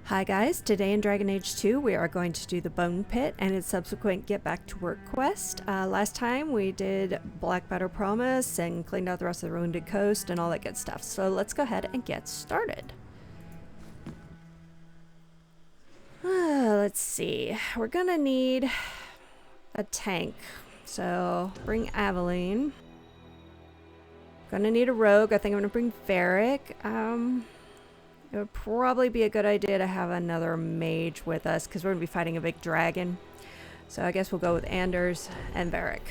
Hi guys, today in Dragon Age 2 we are going to do the Bone Pit and its subsequent Get Back to Work quest. Last time we did Black Battle Promise and cleaned out the rest of the Wounded Coast and all that good stuff. So let's go ahead and get started. Let's see, we're gonna need a tank. So bring Aveline. Gonna need a rogue. I think I'm gonna bring Varric. It would probably be a good idea to have another mage with us because we're going to be fighting a big dragon. So I guess we'll go with Anders and Varric.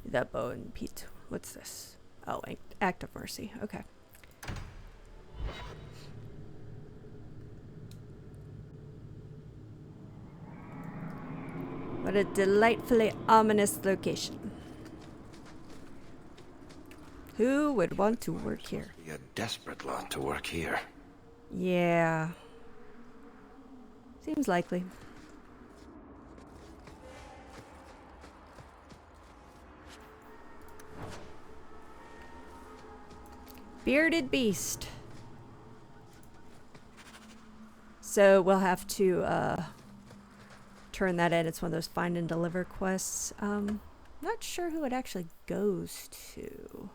The Bone Pit. What's this? Oh, Act of Mercy. Okay. What a delightfully ominous location. Who would want to work here? Be a desperate lot to work here. Yeah. Seems likely. Bearded Beast. So we'll have to turn that in. It's one of those find and deliver quests. Not sure who it actually goes to.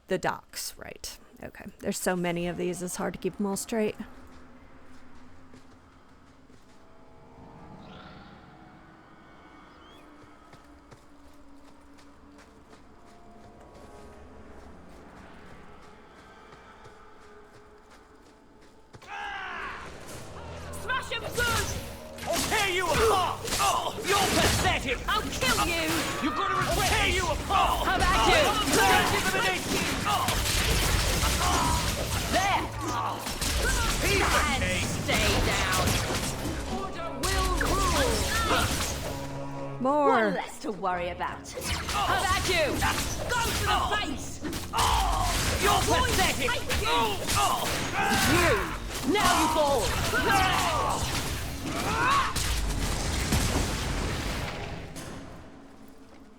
The docks, right. Okay. There's so many of these, it's hard to keep them all straight. Smash him good! I'll tear you apart! Oh, you're pathetic! I'll kill you! You've got to regret I'll tear you apart! How about you? There! And stay down! Order will rule! More! One less to worry about. How about you? Go to the face! You're pathetic! You! Now you fall!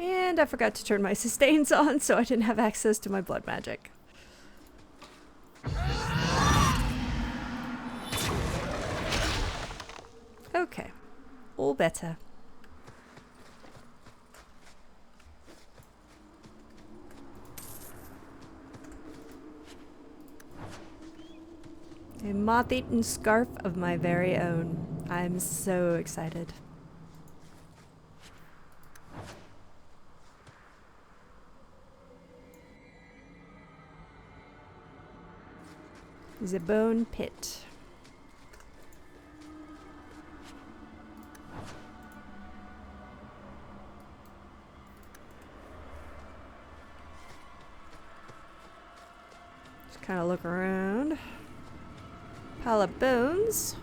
And I forgot to turn my sustains on, so I didn't have access to my blood magic. Okay. All better. A moth-eaten scarf of my very own. I'm so excited. The Bone Pit. Just kind of look around. Pile of bones.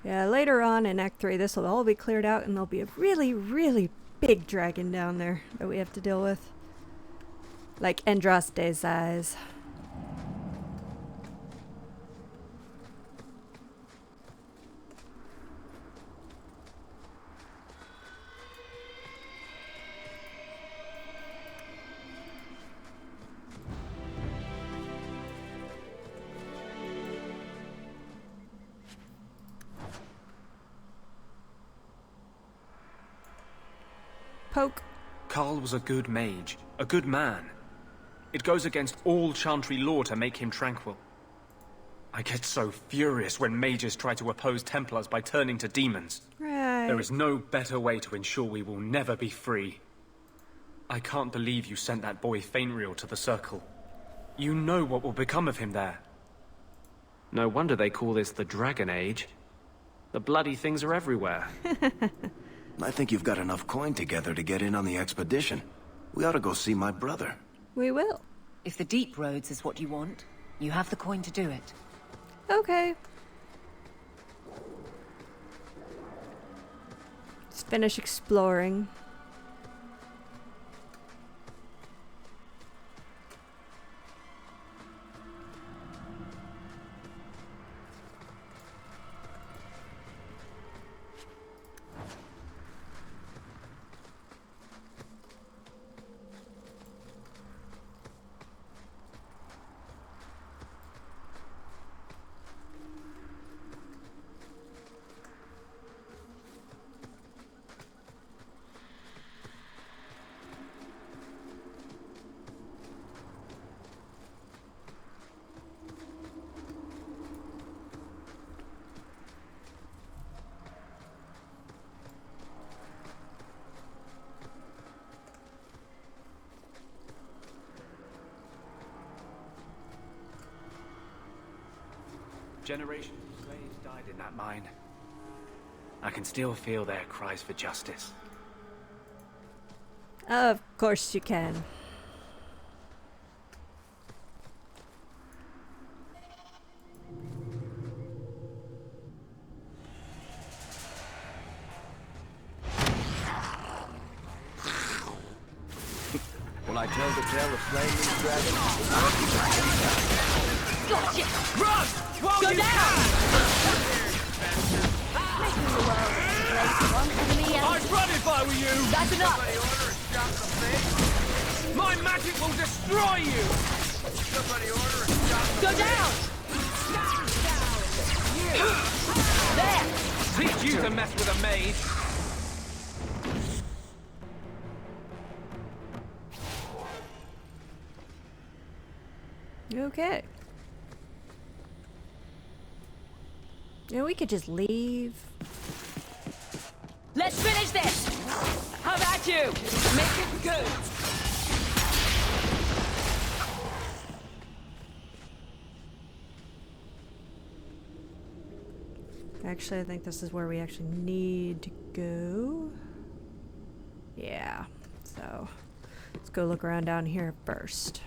Yeah, later on in Act 3, this will all be cleared out and there'll be a really, really big dragon down there that we have to deal with. Like Andraste's size. Poke. Carl was a good mage, a good man. It goes against all Chantry law to make him tranquil. I get so furious when mages try to oppose Templars by turning to demons. Right. There is no better way to ensure we will never be free. I can't believe you sent that boy Faintriel to the Circle. You know what will become of him there. No wonder they call this the Dragon Age. The bloody things are everywhere. I think you've got enough coin together to get in on the expedition. We ought to go see my brother. We will. If the deep roads is what you want, you have the coin to do it. Okay. Let's finish exploring. Generations of slaves died in that mine. I can still feel their cries for justice. Of course you can. Will I tell the tale of slaying these dragons? Gotcha! Run! While Go you down! I'd run if I were you! That's enough! My magic will destroy you! Go down! There! Teach you to mess with a maid! Okay. You know, we could just leave. Let's finish this! How about you? Make it good! Actually, I think this is where we actually need to go. Yeah. So, let's go look around down here first.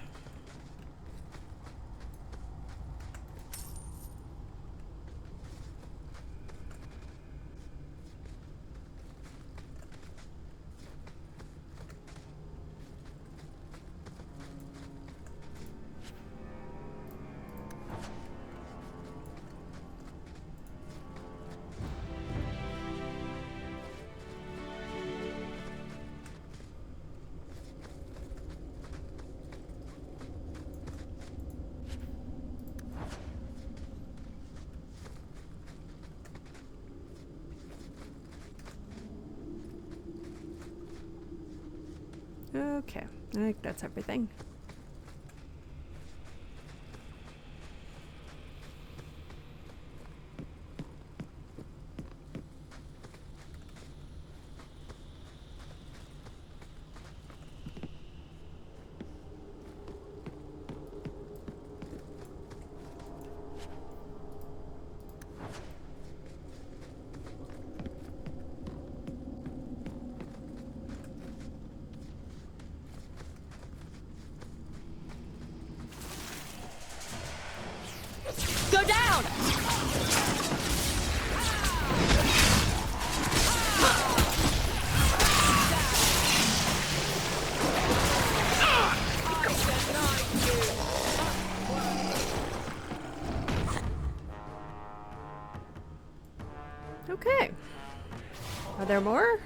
Okay, I think that's everything. Go down! Okay. Are there more?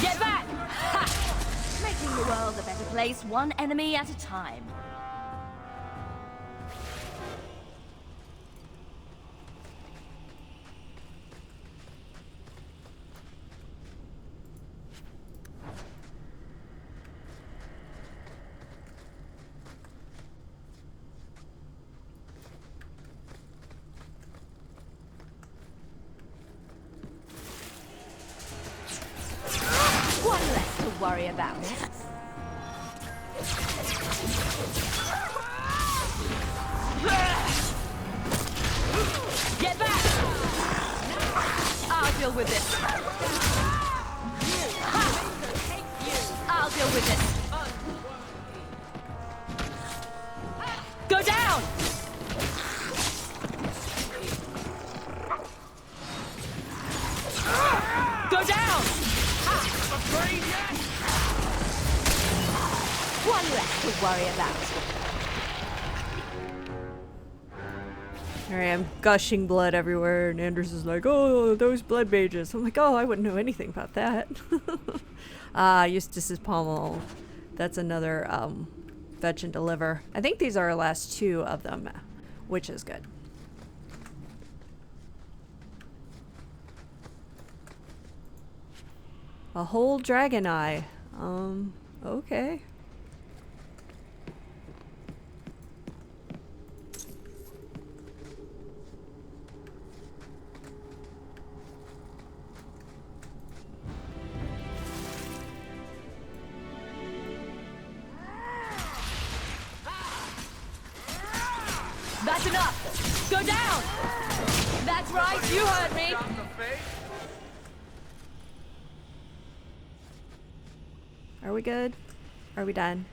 Get back! Ha! Making the world a better place, one enemy at a time. deal with this. I'll deal with this. Go down! Go down! One less to worry about. Here I am, gushing blood everywhere, and Anders is like, oh, those blood mages. I'm like, oh, I wouldn't know anything about that. Eustace's pommel. That's another fetch and deliver. I think these are our last 2 of them, which is good. A whole dragon eye. Okay. That's enough! Go down! That's right, you heard me! Are we good? Are we done?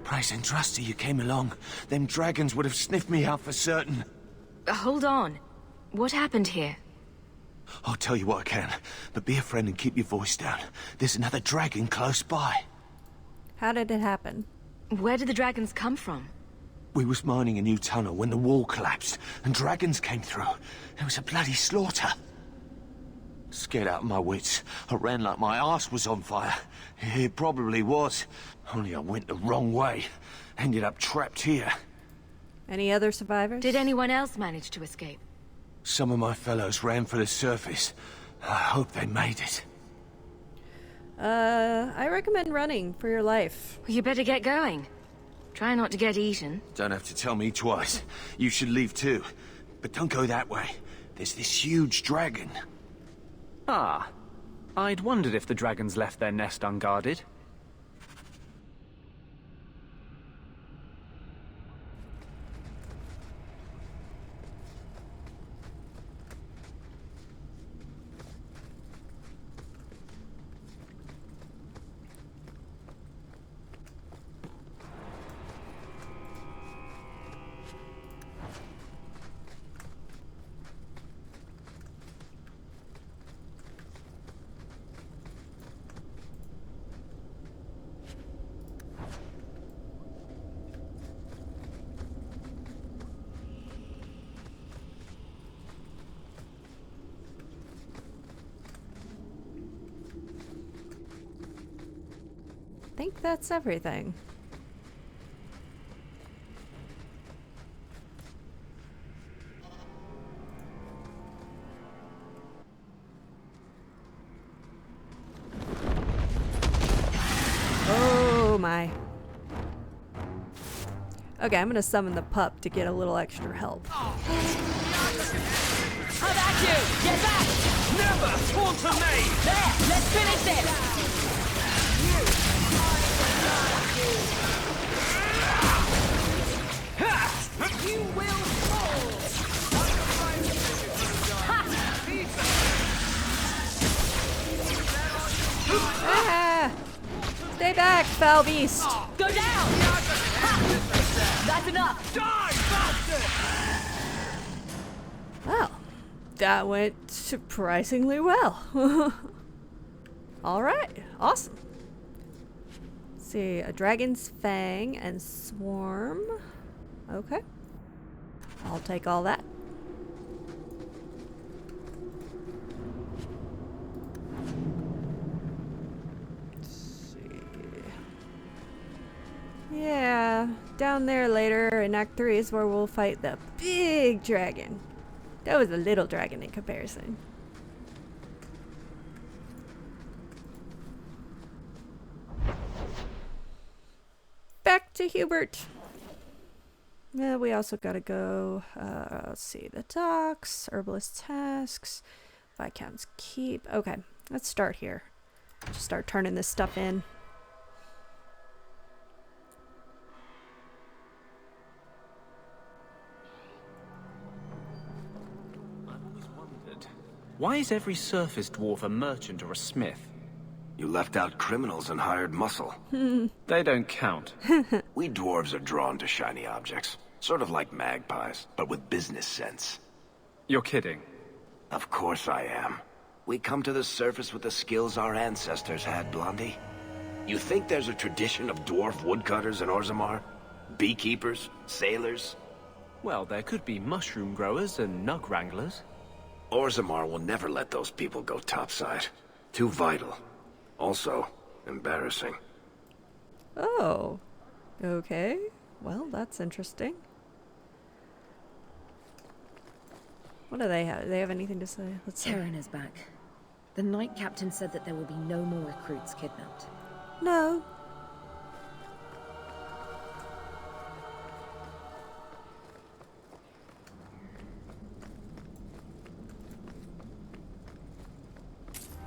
Praise and trusty you came along. Them dragons would have sniffed me out for certain. Hold on. What happened here? I'll tell you what I can, but be a friend and keep your voice down. There's another dragon close by. How did it happen? Where did the dragons come from? We was mining a new tunnel when the wall collapsed, and dragons came through. There was a bloody slaughter. Scared out of my wits, I ran like my arse was on fire. It probably was, only I went the wrong way. Ended up trapped here. Any other survivors? Did anyone else manage to escape? Some of my fellows ran for the surface. I hope they made it. I recommend running for your life. Well, you better get going. Try not to get eaten. Don't have to tell me twice. You should leave too. But don't go that way. There's this huge dragon. Ah, I'd wondered if the dragons left their nest unguarded. I think that's everything. Oh my. Okay, I'm gonna summon the pup to get a little extra help. How about you? Get back! Never taunter me! There! Let's finish this! You will fall! Ah! Stay back, foul beast! Go down! That's enough! Well, that went surprisingly well. Alright, awesome. Let's see, a dragon's fang and swarm. Okay. I'll take all that. Let's see. Yeah, down there later in Act 3 is where we'll fight the big dragon. That was a little dragon in comparison. Back to Hubert. Yeah, we also gotta go, let's see, the docks, herbalist tasks, Viscount's Keep. Okay, let's start here. Just start turning this stuff in. I've always wondered, why is every surface dwarf a merchant or a smith? You left out criminals and hired muscle. They don't count. We dwarves are drawn to shiny objects. Sort of like magpies, but with business sense. You're kidding. Of course I am. We come to the surface with the skills our ancestors had, Blondie. You think there's a tradition of dwarf woodcutters in Orzammar? Beekeepers? Sailors? Well, there could be mushroom growers and nug wranglers. Orzammar will never let those people go topside. Too vital. Also, embarrassing. Oh, okay. Well, that's interesting. What do they have? Do they have anything to say? Let's see. Terran is back. The Knight Captain said that there will be no more recruits kidnapped. No.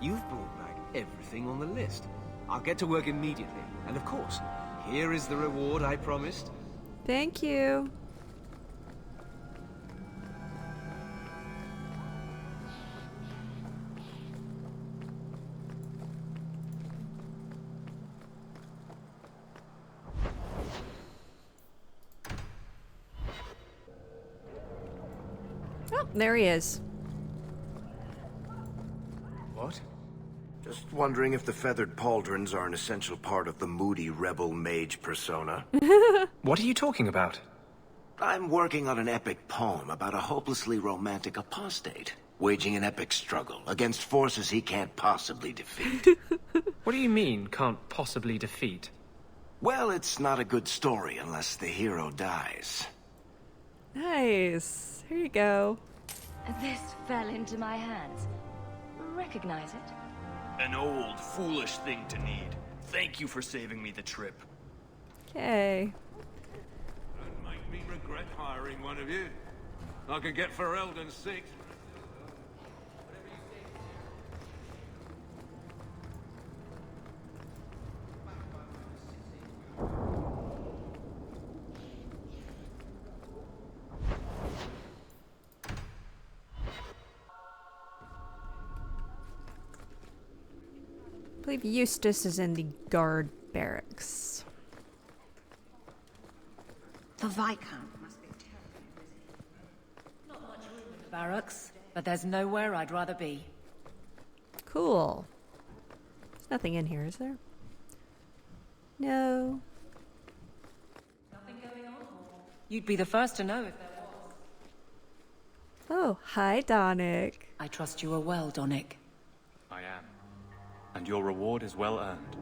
You've brought back everything on the list. I'll get to work immediately. And of course, here is the reward I promised. Thank you. Oh, there he is. What? Just wondering if the feathered pauldrons are an essential part of the moody rebel mage persona. What are you talking about? I'm working on an epic poem about a hopelessly romantic apostate, waging an epic struggle against forces he can't possibly defeat. What do you mean, can't possibly defeat? Well, it's not a good story unless the hero dies. Nice. Here you go. This fell into my hands. Recognize it? An old, foolish thing to need. Thank you for saving me the trip. Okay. Don't make me regret hiring one of you. I could get Ferelden 6. I believe Eustace is in the guard barracks. The Viscount must be terribly busy. Not much room in the barracks, but there's nowhere I'd rather be. Cool. There's nothing in here, is there? No. Nothing going on? You'd be the first to know if there was. Oh, hi, Donick. I trust you are well, Donick. I am. And your reward is well earned.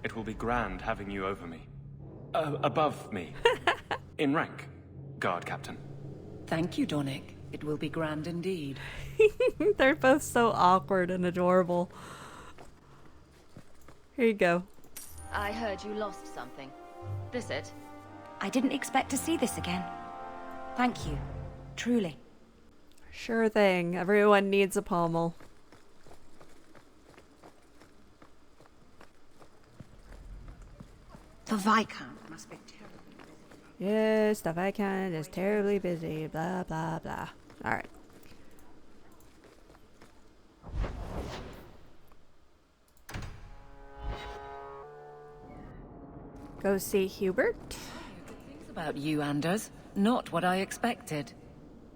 It will be grand having you over me. Above me. In rank, guard captain. Thank you, Donick. It will be grand indeed. They're both so awkward and adorable. Here you go. I heard you lost something. This it? I didn't expect to see this again. Thank you. Truly. Sure thing. Everyone needs a pommel. The Viscount must be terribly busy. Yes, the Viscount is terribly busy. Blah, blah, blah. Alright. Go see Hubert. Things about you, Anders. Not what I expected.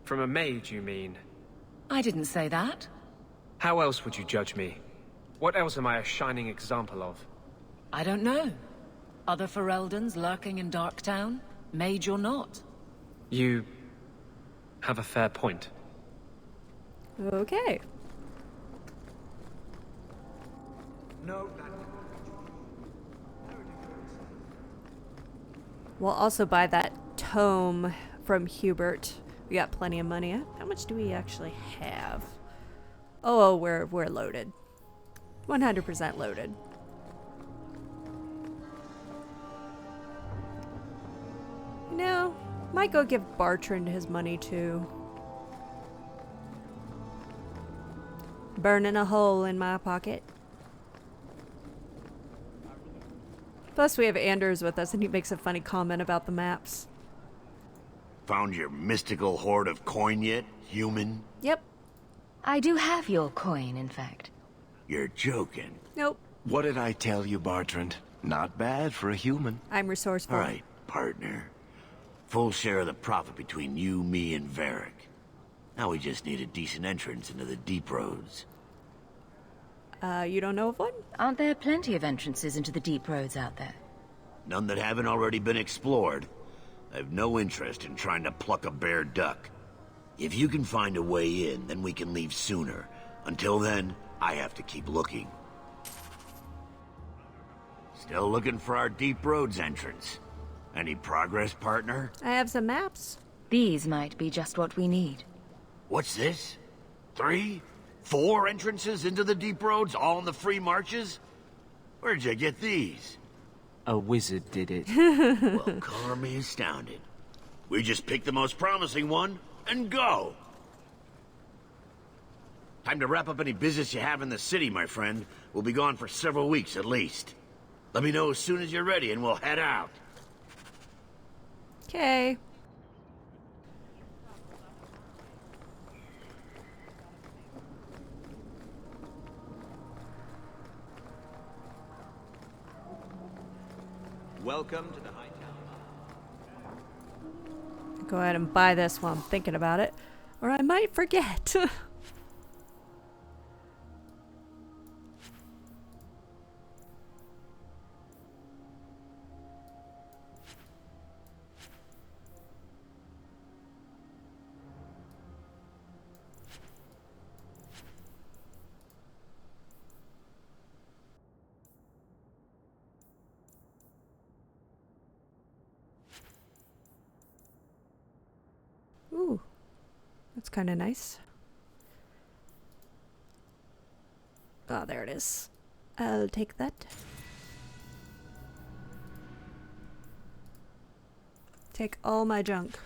From a mage, you mean? I didn't say that. How else would you judge me? What else am I a shining example of? I don't know. Other Fereldans lurking in Darktown? Mage or not? You have a fair point. Okay. No, We'll also buy that tome from Hubert We got plenty of money. How much do we actually have? Oh, we're loaded. 100% loaded. You know, might go give Bartrand his money too. Burning a hole in my pocket. Plus we have Anders with us and he makes a funny comment about the maps. Found your mystical hoard of coin yet, human? Yep. I do have your coin, in fact. You're joking. Nope. What did I tell you, Bartrand? Not bad for a human. I'm resourceful. All right, partner. Full share of the profit between you, me, and Varric. Now we just need a decent entrance into the deep roads. You don't know of one? Aren't there plenty of entrances into the deep roads out there? None that haven't already been explored. I have no interest in trying to pluck a bare duck. If you can find a way in, then we can leave sooner. Until then, I have to keep looking. Still looking for our deep roads entrance. Any progress, partner? I have some maps. These might be just what we need. What's this? 3? 4 entrances into the deep roads, all in the free marches? Where'd you get these? A wizard did it. Well, color me astounded. We just pick the most promising one and go. Time to wrap up any business you have in the city, my friend. We'll be gone for several weeks at least. Let me know as soon as you're ready and we'll head out. Okay. Welcome to the High Town. Go ahead and buy this while I'm thinking about it. Or I might forget. Ooh, that's kind of nice. Oh, there it is. I'll take that. Take all my junk.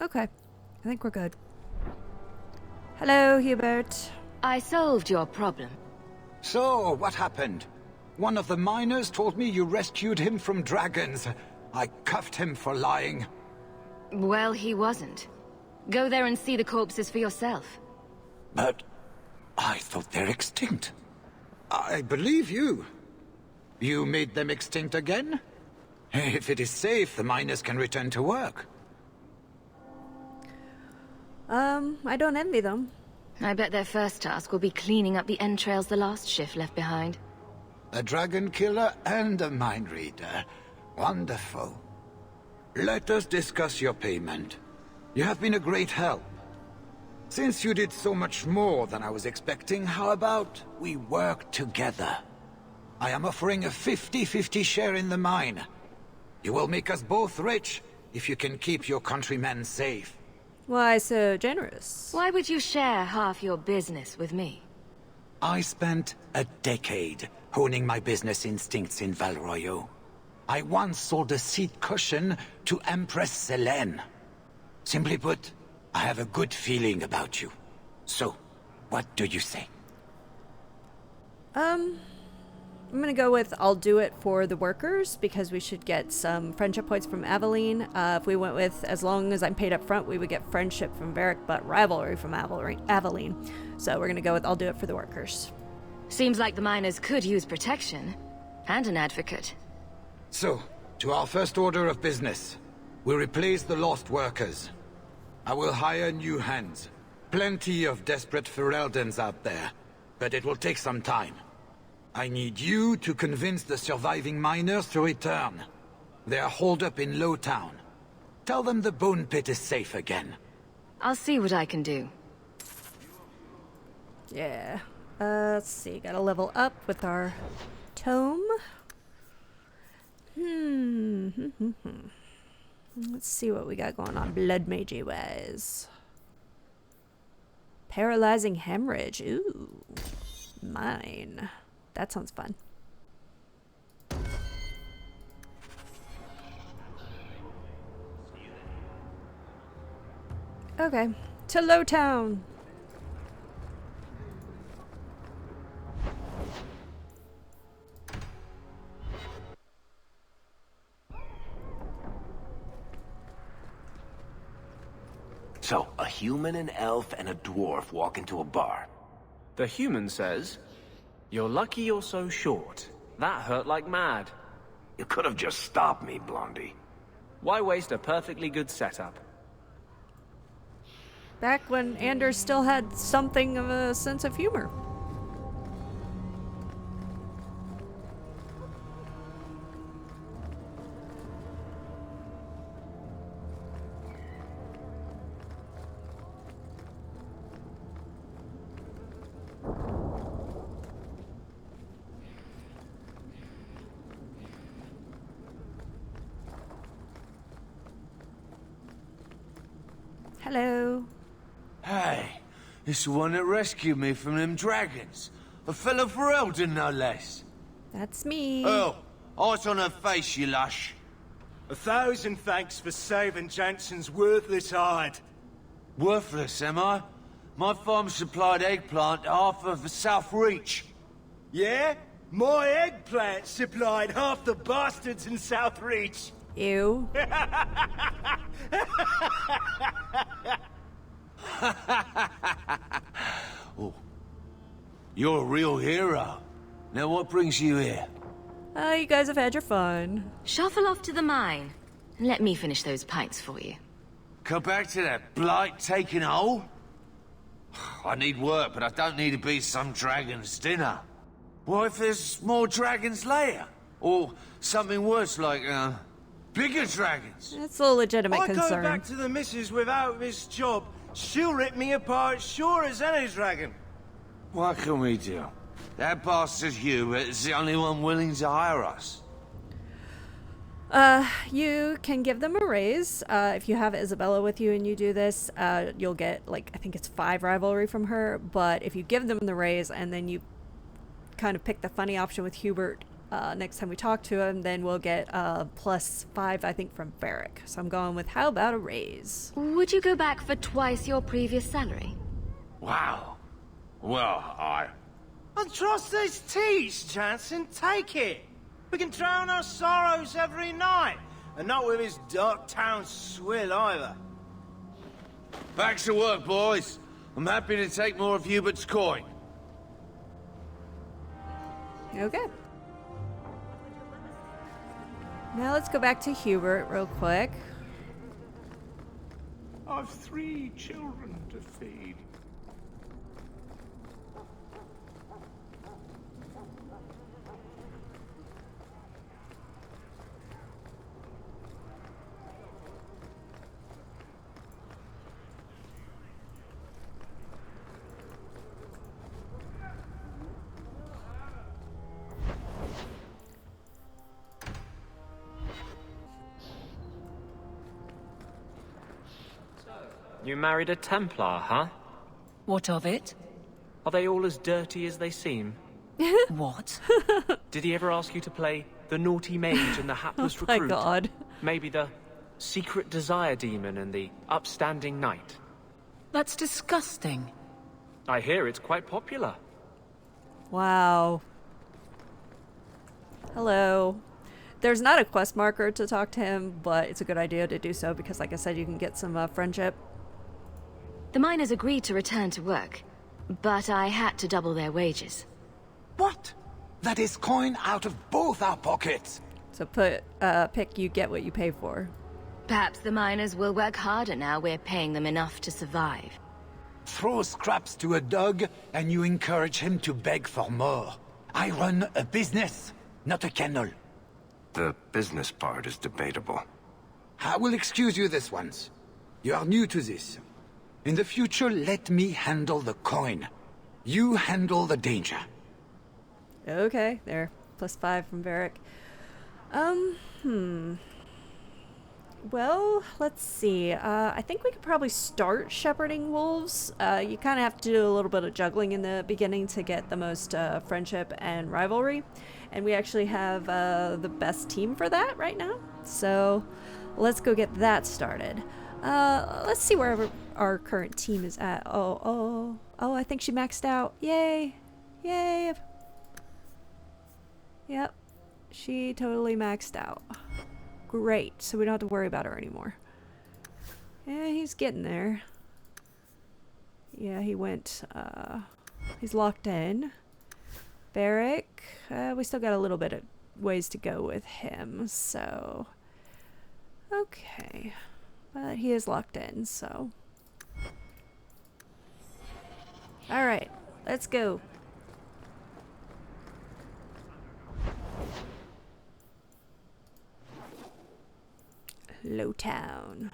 Okay, I think we're good. Hello, Hubert. I solved your problem. So, what happened? One of the miners told me you rescued him from dragons. I cuffed him for lying. Well, he wasn't. Go there and see the corpses for yourself. But I thought they're extinct. I believe you. You made them extinct again? If it is safe, the miners can return to work. I don't envy them. I bet their first task will be cleaning up the entrails the last shift left behind. A dragon killer and a mind reader. Wonderful. Let us discuss your payment. You have been a great help. Since you did so much more than I was expecting, how about we work together? I am offering a 50-50 share in the mine. You will make us both rich if you can keep your countrymen safe. Why so generous? Why would you share half your business with me? I spent a decade honing my business instincts in Val Royeaux. I once sold a seat cushion to Empress Selene. Simply put, I have a good feeling about you. So, what do you say? I'm gonna go with I'll do it for the workers because we should get some friendship points from Aveline. If we went with as long as I'm paid up front, we would get friendship from Varric, but rivalry from Aveline. So we're gonna go with I'll do it for the workers. Seems like the miners could use protection. And an advocate. So, to our first order of business. We replace the lost workers. I will hire new hands. Plenty of desperate Ferelden's out there. But it will take some time. I need you to convince the surviving miners to return. They are holed up in Lowtown. Tell them the Bone Pit is safe again. I'll see what I can do. Yeah. Let's see. Gotta level up with our tome. Let's see what we got going on blood magey wise. Paralyzing hemorrhage. Ooh. Mine. That sounds fun. Okay. To Lowtown. So, a human, an elf, and a dwarf walk into a bar. The human says, "You're lucky you're so short. That hurt like mad." You could have just stopped me, Blondie. Why waste a perfectly good setup? Back when Anders still had something of a sense of humor. Hello. Hey, it's the one that rescued me from them dragons. A fellow for Eldon, no less. That's me. Oh, eyes on her face, you lush. 1,000 thanks for saving Jansen's worthless hide. Worthless, am I? My farm supplied eggplant to half of the South Reach. Yeah? My eggplant supplied half the bastards in South Reach. Ew. Oh, you're a real hero. Now what brings you here? You guys have had your fun. Shuffle off to the mine. And let me finish those pints for you. Come back to that blight taking hold? I need work, but I don't need to be some dragon's dinner. What if there's more dragons later? Or something worse like, bigger dragons? It's a legitimate I concern. go back to the missus without this job. She'll rip me apart sure as any dragon. What can we do? That bastard Hubert is the only one willing to hire us. You can give them a raise. If you have Isabella with you and you do this, you'll get, like, I think it's 5 rivalry from her. But if you give them the raise and then you kind of pick the funny option with Hubert next time we talk to him, then we'll get +5, I think, from Varric. So I'm going with, how about a raise? Would you go back for twice your previous salary? Wow. Well, And trust these teas, Jansen. Take it. We can drown our sorrows every night. And not with his dark town swill either. Back to work, boys. I'm happy to take more of Hubert's coin. Okay. Now let's go back to Hubert real quick. I've 3 children to feed. You married a Templar, huh? What of it? Are they all as dirty as they seem? What? Did he ever ask you to play the naughty mage and the hapless Oh my recruit? God. Maybe the secret desire demon and the upstanding knight? That's disgusting. I hear it's quite popular. Wow. Hello. There's not a quest marker to talk to him, but it's a good idea to do so because, like I said, you can get some friendship. The miners agreed to return to work, but I had to double their wages. What? That is coin out of both our pockets. So pick you get what you pay for. Perhaps the miners will work harder now we're paying them enough to survive. Throw scraps to a dog, and you encourage him to beg for more. I run a business, not a kennel. The business part is debatable. I will excuse you this once. You are new to this. In the future, let me handle the coin. You handle the danger. Okay, there. +5 from Varric. Well, let's see. I think we could probably start shepherding wolves. You kind of have to do a little bit of juggling in the beginning to get the most friendship and rivalry. And we actually have the best team for that right now. So let's go get that started. Let's see where our current team is at. Oh, I think she maxed out. Yay. Yay. Yep. She totally maxed out. Great, so we don't have to worry about her anymore. Yeah, he's getting there. Yeah, he went, he's locked in. Barrick, we still got a little bit of ways to go with him, so... Okay. But he is locked in, so... Alright, let's go. Lowtown.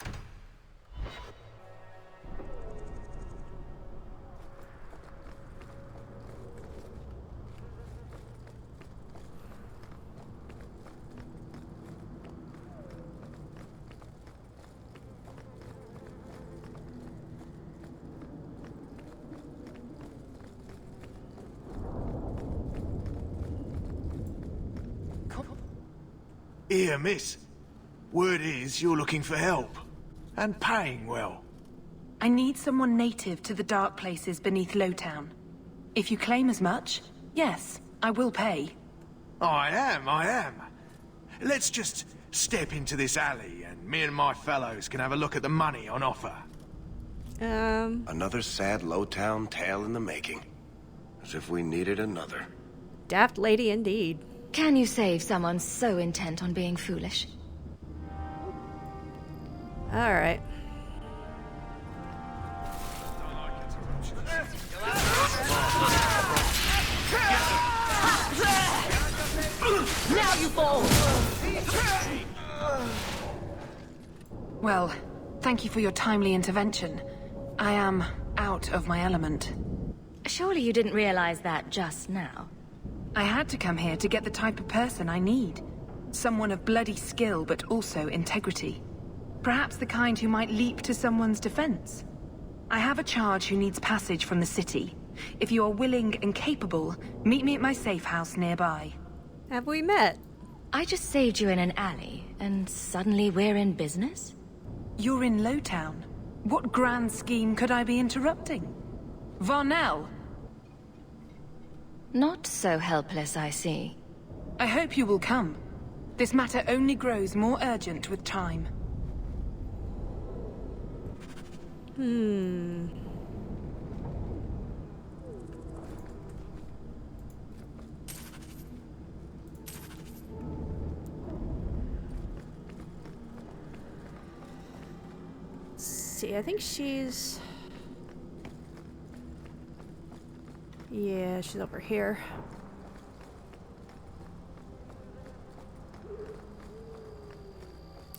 Here, miss. Word is you're looking for help. And paying well. I need someone native to the dark places beneath Lowtown. If you claim as much, yes, I will pay. I am. Let's just step into this alley and me and my fellows can have a look at the money on offer. Another sad Lowtown tale in the making. As if we needed another. Daft lady indeed. Can you save someone so intent on being foolish? Alright. Now you fall! Well, thank you for your timely intervention. I am out of my element. Surely you didn't realize that just now. I had to come here to get the type of person I need. Someone of bloody skill, but also integrity. Perhaps the kind who might leap to someone's defense. I have a charge who needs passage from the city. If you are willing and capable, meet me at my safe house nearby. Have we met? I just saved you in an alley, and suddenly we're in business? You're in Lowtown. What grand scheme could I be interrupting? Varnell! Not so helpless, I see. I hope you will come. This matter only grows more urgent with time. See, I think she's... Yeah, she's over here.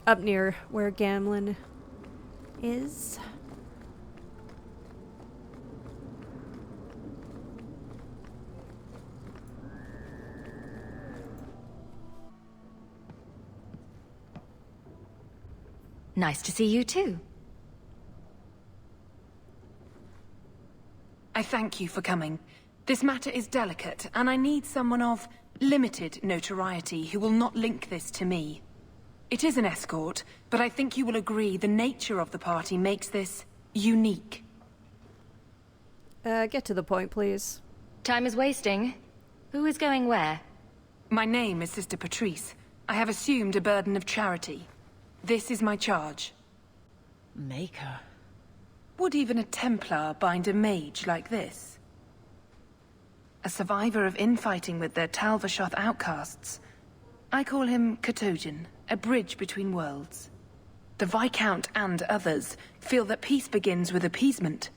Up near where Gamlin is. Nice to see you too. I thank you for coming. This matter is delicate, and I need someone of limited notoriety who will not link this to me. It is an escort, but I think you will agree the nature of the party makes this unique. Get to the point, please. Time is wasting. Who is going where? My name is Sister Patrice. I have assumed a burden of charity. This is my charge. Maker. Would even a Templar bind a mage like this? A survivor of infighting with their Talvashoth outcasts. I call him Katojan, a bridge between worlds. The Viscount and others feel that peace begins with appeasement.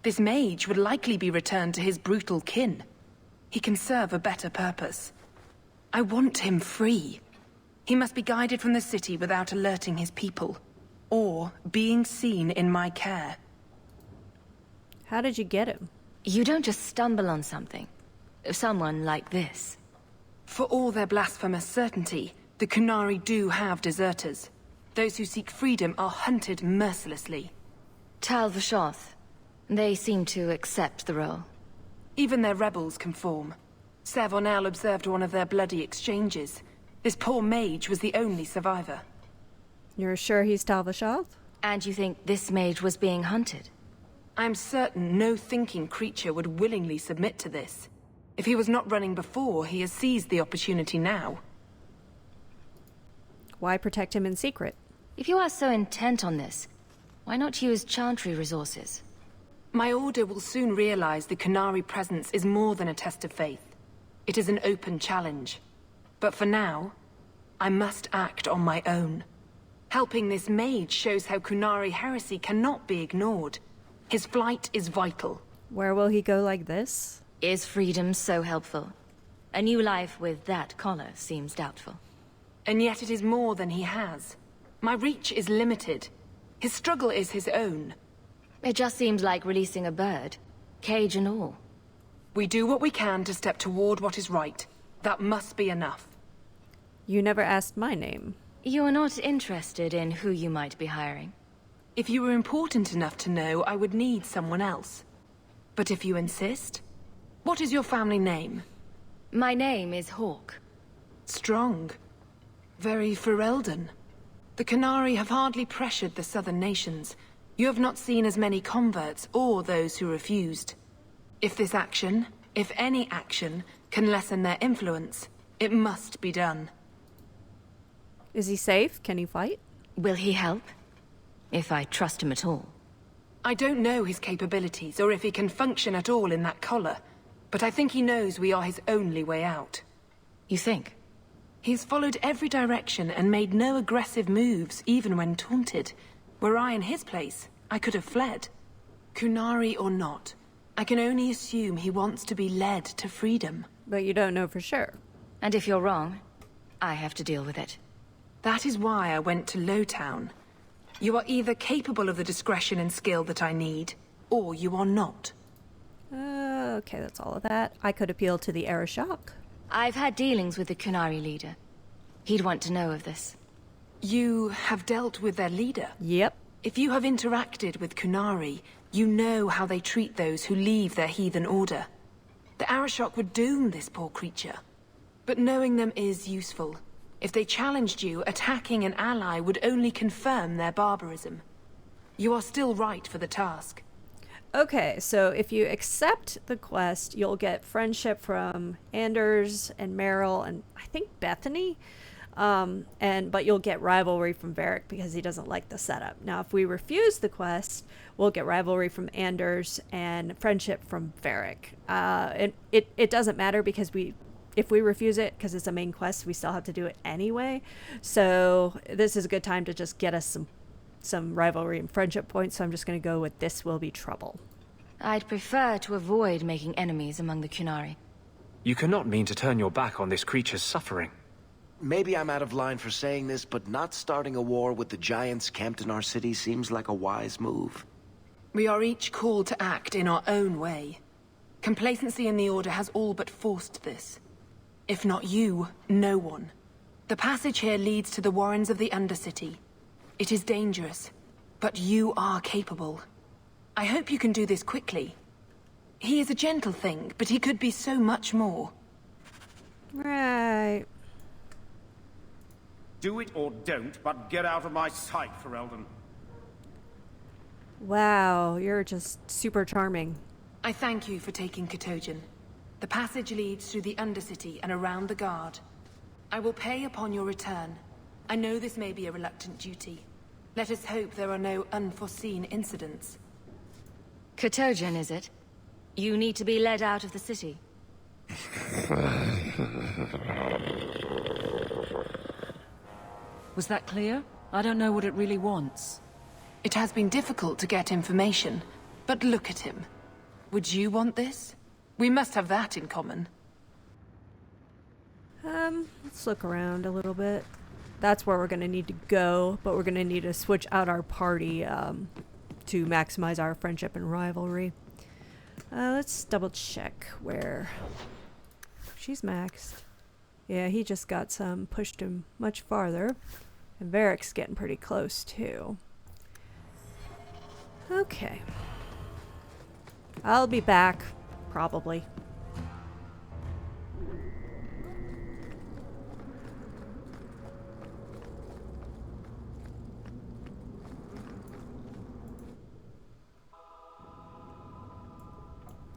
This mage would likely be returned to his brutal kin. He can serve a better purpose. I want him free. He must be guided from the city without alerting his people, or being seen in my care. How did you get him? You don't just stumble on something. Someone like this. For all their blasphemous certainty, the The Kunari do have deserters. Those who seek freedom are hunted mercilessly. Tal Vashoth. They seem to accept the role. Even their rebels conform. Savonel observed one of their bloody exchanges. This poor mage was the only survivor. You're sure he's Tal Vashoth? And you think this mage was being hunted? I'm certain no thinking creature would willingly submit to this. If he was not running before, he has seized the opportunity now. Why protect him in secret? If you are so intent on this, why not use Chantry resources? My order will soon realize the Kunari presence is more than a test of faith. It is an open challenge. But for now, I must act on my own. Helping this mage shows how Kunari heresy cannot be ignored. His flight is vital. Where will he go like this? Is freedom so helpful? A new life with that collar seems doubtful. And yet it is more than he has. My reach is limited. His struggle is his own. It just seems like releasing a bird, cage and all. We do what we can to step toward what is right. That must be enough. You never asked my name. You are not interested in who you might be hiring. If you were important enough to know, I would need someone else. But if you insist, what is your family name? My name is Hawk. Strong. Very Ferelden. The Kunari have hardly pressured the southern nations. You have not seen as many converts or those who refused. If this action, if any action, can lessen their influence, it must be done. Is he safe? Can he fight? Will he help? If I trust him at all. I don't know his capabilities or if he can function at all in that collar, but I think he knows we are his only way out. You think? He's followed every direction and made no aggressive moves, even when taunted. Were I in his place, I could have fled. Kunari or not, I can only assume he wants to be led to freedom. But you don't know for sure. And if you're wrong, I have to deal with it. That is why I went to Lowtown. You are either capable of the discretion and skill that I need, or you are not. Okay, that's all of that. I could appeal to the Arashok. I've had dealings with the Kunari leader. He'd want to know of this. You have dealt with their leader? Yep. If you have interacted with Kunari, you know how they treat those who leave their heathen order. The Arashok would doom this poor creature. But knowing them is useful. If they challenged you, attacking an ally would only confirm their barbarism. You are still right for the task. Okay, so if you accept the quest, you'll get friendship from Anders and Meryl and I think Bethany. But you'll get rivalry from Varric because he doesn't like the setup. Now, if we refuse the quest, we'll get rivalry from Anders and friendship from Varric. It doesn't matter because if we refuse it, because it's a main quest, we still have to do it anyway. So this is a good time to just get us some rivalry and friendship points. So I'm just going to go with this will be trouble. I'd prefer to avoid making enemies among the Kunari. You cannot mean to turn your back on this creature's suffering. Maybe I'm out of line for saying this, but not starting a war with the giants camped in our city seems like a wise move. We are each called to act in our own way. Complacency in the Order has all but forced this. If not you, no one. The passage here leads to the warrens of the Undercity. It is dangerous, but you are capable. I hope you can do this quickly. He is a gentle thing, but he could be so much more. Right. Do it or don't, but get out of my sight, Ferelden. Wow, you're just super charming. I thank you for taking Katojan. The passage leads through the Undercity and around the Guard. I will pay upon your return. I know this may be a reluctant duty. Let us hope there are no unforeseen incidents. Katojan, is it? You need to be led out of the city. Was that clear? I don't know what it really wants. It has been difficult to get information, but look at him. Would you want this? We must have that in common. Let's look around a little bit. That's where we're going to need to go, but we're going to need to switch out our party to maximize our friendship and rivalry. Let's double check where she's maxed. Yeah, he just got some, pushed him much farther. And Varric's getting pretty close, too. Okay. I'll be back, probably.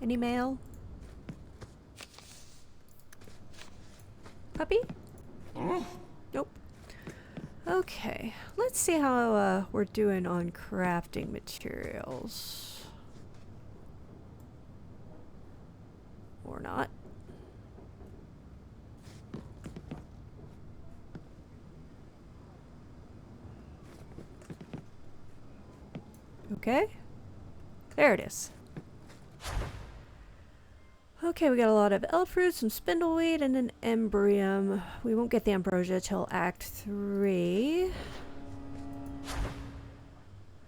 Any mail? Puppy? Nope. Okay, let's see how we're doing on crafting materials. Or not. Okay. There it is. Okay, we got a lot of elf fruit, some spindleweed, and an embryum. We won't get the ambrosia till Act 3.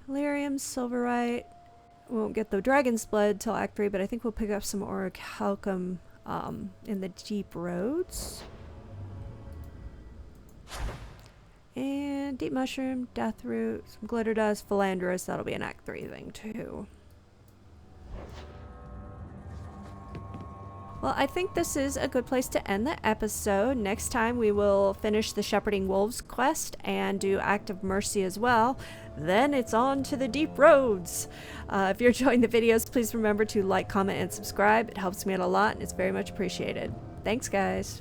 Lyrium, silverite. We won't get the dragon's blood till Act 3, but I think we'll pick up some orichalcum in the deep roads. And deep mushroom, death root, some glitter dust, philandris. That'll be an Act 3 thing too. Well, I think this is a good place to end the episode. Next time we will finish the Shepherding Wolves quest and do Act of Mercy as well. Then it's on to the deep roads. If you're enjoying the videos, please remember to like, comment, and subscribe. It helps me out a lot and it's very much appreciated. Thanks, guys.